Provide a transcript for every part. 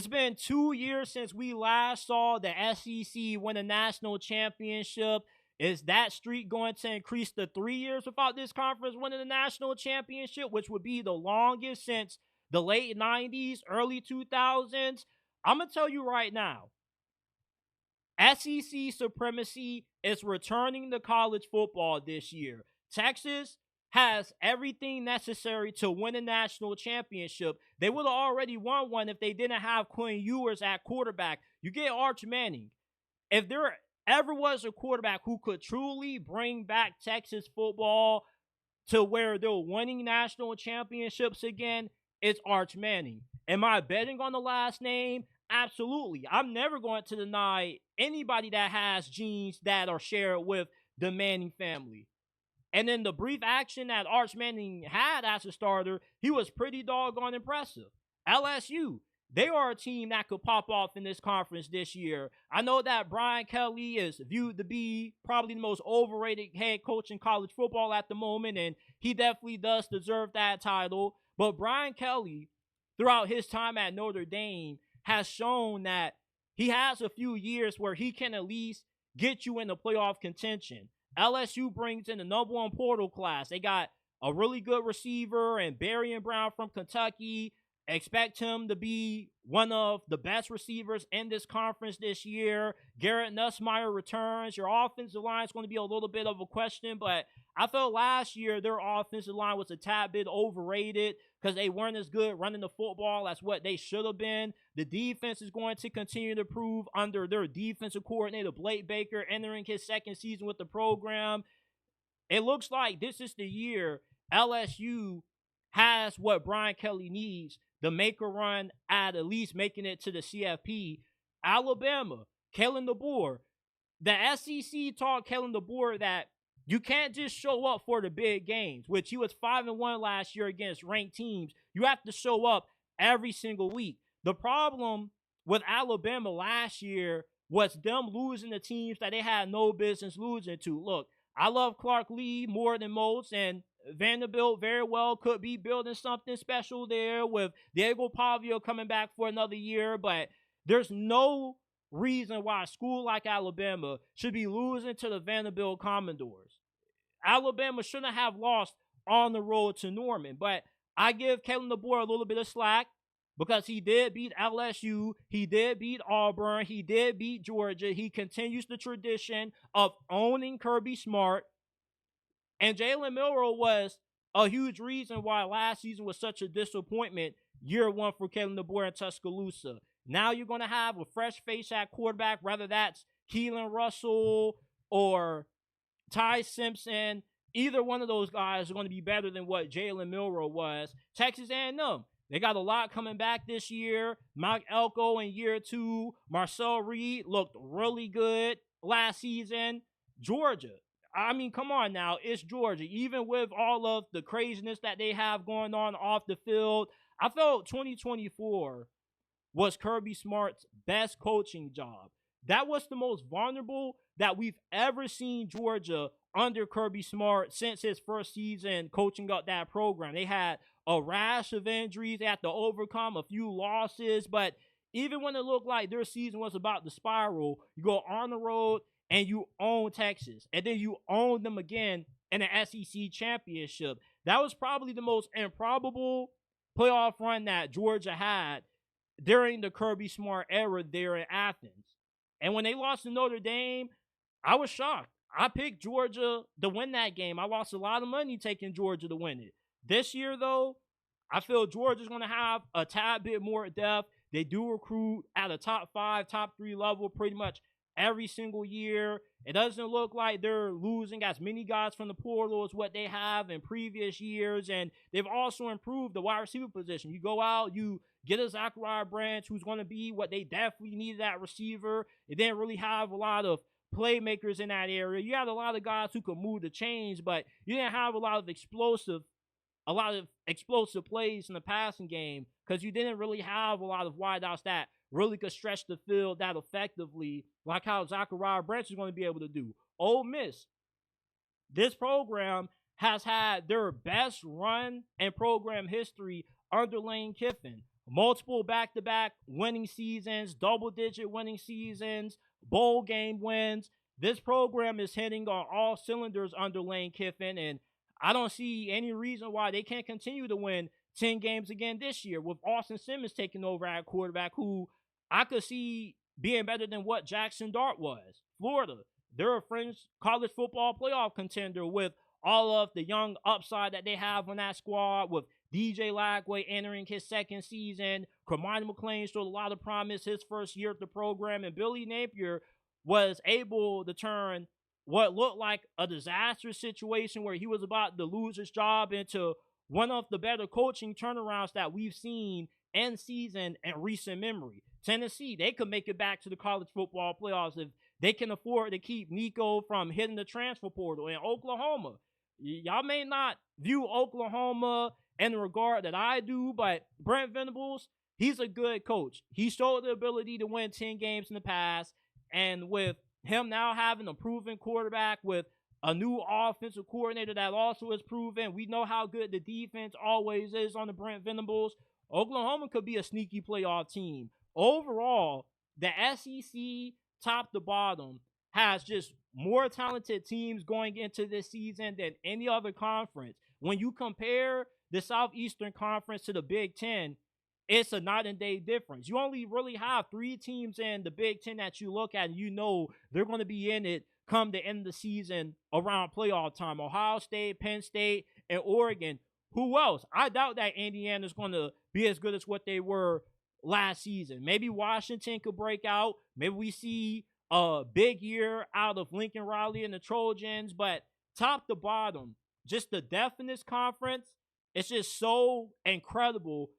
It's been 2 years since we last saw the SEC win a national championship. Is that streak going to increase to 3 years without this conference winning the national championship, which would be the longest since the late 90s, early 2000s? I'm going to tell you right now, SEC supremacy is returning to college football this year. Texas has everything necessary to win a national championship. They would have already won one if they didn't have Quinn Ewers at quarterback. You get Arch Manning. If there ever was a quarterback who could truly bring back Texas football to where they're winning national championships again, it's Arch Manning. Am I betting on the last name? Absolutely. I'm never going to deny anybody that has genes that are shared with the Manning family. And in the brief action that Arch Manning had as a starter, he was pretty doggone impressive. LSU, they are a team that could pop off in this conference this year. I know that Brian Kelly is viewed to be probably the most overrated head coach in college football at the moment, and he definitely does deserve that title. But Brian Kelly, throughout his time at Notre Dame, has shown that he has a few years where he can at least get you into playoff contention. LSU brings in the number one portal class. They got a really good receiver and Barry and Brown from Kentucky. Expect him to be one of the best receivers in this conference this year. Garrett Nussmeier returns. Your offensive line is going to be a little bit of a question, but I felt last year their offensive line was a tad bit overrated because they weren't as good running the football as what they should have been. The defense is going to continue to prove under their defensive coordinator, Blake Baker, entering his second season with the program. It looks like this is the year LSU has what Brian Kelly needs to make a run at least making it to the CFP. Alabama, Kalen DeBoer. The SEC taught Kalen DeBoer that you can't just show up for the big games, which he was 5-1 last year against ranked teams. You have to show up every single week. The problem with Alabama last year was them losing the teams that they had no business losing to. Look, I love Clark Lee more than most, and Vanderbilt very well could be building something special there with Diego Pavio coming back for another year, but there's no reason why a school like Alabama should be losing to the Vanderbilt Commodores. Alabama shouldn't have lost on the road to Norman, but I give Kalen DeBoer a little bit of slack because he did beat LSU, he did beat Auburn, he did beat Georgia. He continues the tradition of owning Kirby Smart. And Jalen Milroe was a huge reason why last season was such a disappointment, year one for Kalen DeBoer in Tuscaloosa. Now you're going to have a fresh face at quarterback, whether that's Keelan Russell or Ty Simpson. Either one of those guys are going to be better than what Jalen Milroe was. Texas A&M, they got a lot coming back this year. Mike Elko in year two. Marcel Reed looked really good last season. Georgia, I mean, come on now. It's Georgia. Even with all of the craziness that they have going on off the field, I felt 2024 was Kirby Smart's best coaching job. That was the most vulnerable that we've ever seen Georgia under Kirby Smart since his first season coaching up that program. They had a rash of injuries. They had to overcome a few losses, but even when it looked like their season was about to spiral, you go on the road and you own Texas, and then you own them again in the SEC championship. That was probably the most improbable playoff run that Georgia had during the Kirby Smart era there in Athens. And when they lost to Notre Dame, I was shocked. I picked Georgia to win that game. I lost a lot of money taking Georgia to win it. This year, though, I feel Georgia's going to have a tad bit more depth. They do recruit at a top 5, top 3 level pretty much every single year. It doesn't look like they're losing as many guys from the portal as what they have in previous years. And they've also improved the wide receiver position. You go out, you get a Zachariah Branch who's going to be what they definitely needed at receiver. It didn't really have a lot of playmakers in that area. You had a lot of guys who could move the chains, but you didn't have a lot of explosive plays in the passing game because you didn't really have a lot of wideouts that really could stretch the field that effectively, like how Zachariah Branch is going to be able to do. Ole Miss, this program has had their best run in program history under Lane Kiffin. multiple back-to-back winning seasons, double-digit winning seasons, bowl game wins. This program is hitting on all cylinders under Lane Kiffin, and I don't see any reason why they can't continue to win 10 games again this year with Austin Simmons taking over at quarterback, who I could see being better than what Jackson Dart was. Florida, they're a fringe college football playoff contender with all of the young upside that they have on that squad, with DJ Lagway entering his second season. Kermani McLean showed a lot of promise his first year at the program, and Billy Napier was able to turn what looked like a disastrous situation where he was about to lose his job into one of the better coaching turnarounds that we've seen in season and recent memory. Tennessee, they could make it back to the college football playoffs if they can afford to keep Nico from hitting the transfer portal. In Oklahoma, y'all may not view Oklahoma in the regard that I do, but Brent Venables, he's a good coach. He showed the ability to win 10 games in the past, and with him now having a proven quarterback with a new offensive coordinator that also is proven, we know how good the defense always is on the Brent Venables. Oklahoma could be a sneaky playoff team. Overall, the SEC, top to bottom, has just more talented teams going into this season than any other conference. When you compare the Southeastern Conference to the Big Ten, it's a night and day difference. You only really have 3 teams in the Big Ten that you look at and you know they're going to be in it come the end of the season around playoff time. Ohio State, Penn State, and Oregon. Who else? I doubt that Indiana's going to be as good as what they were last season. Maybe Washington could break out. Maybe we see a big year out of Lincoln Riley and the Trojans. But top to bottom, just the depth in this conference, it's just so incredible.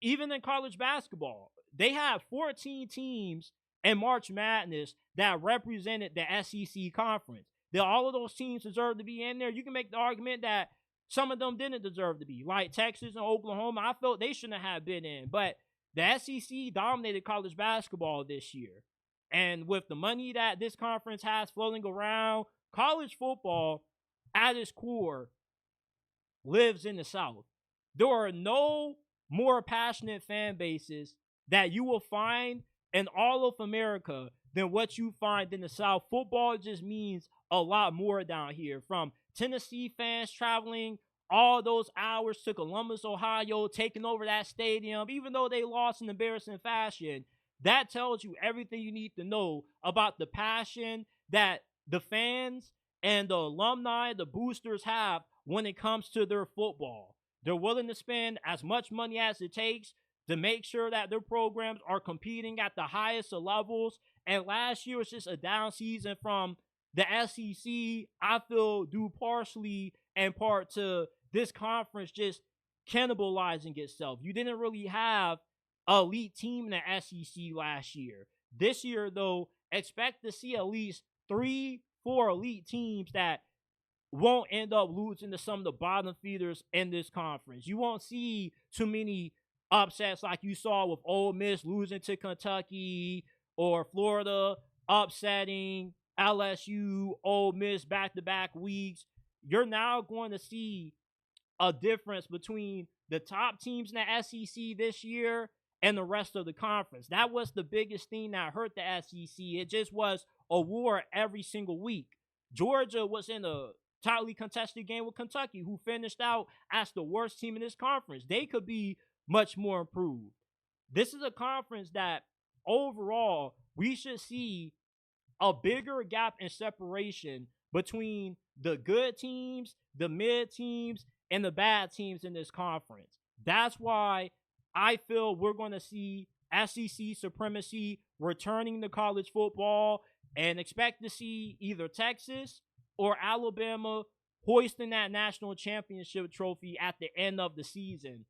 Even in college basketball, they have 14 teams in March Madness that represented the SEC conference. All of those teams deserve to be in there. You can make the argument that some of them didn't deserve to be, like Texas and Oklahoma. I felt they shouldn't have been in, but the SEC dominated college basketball this year. And with the money that this conference has floating around, college football at its core lives in the South. There are no more passionate fan bases that you will find in all of America than what you find in the South. Football just means a lot more down here. From Tennessee fans traveling all those hours to Columbus, Ohio, taking over that stadium, even though they lost in embarrassing fashion, that tells you everything you need to know about the passion that the fans and the alumni, the boosters have when it comes to their football. They're willing to spend as much money as it takes to make sure that their programs are competing at the highest of levels. And last year was just a down season from the SEC, I feel, due partially in part to this conference just cannibalizing itself. You didn't really have an elite team in the SEC last year. This year, though, expect to see at least 3-4 elite teams that won't end up losing to some of the bottom feeders in this conference. You won't see too many upsets like you saw with Ole Miss losing to Kentucky, or Florida upsetting LSU, Ole Miss back-to-back weeks. You're now going to see a difference between the top teams in the SEC this year and the rest of the conference. That was the biggest thing that hurt the SEC. It just was a war every single week. Georgia was in a tightly contested game with Kentucky, who finished out as the worst team in this conference. They could be much more improved. This is a conference that overall we should see a bigger gap in separation between the good teams, the mid teams, and the bad teams in this conference. That's why I feel we're going to see SEC supremacy returning to college football, and expect to see either Texas or Alabama hoisting that national championship trophy at the end of the season.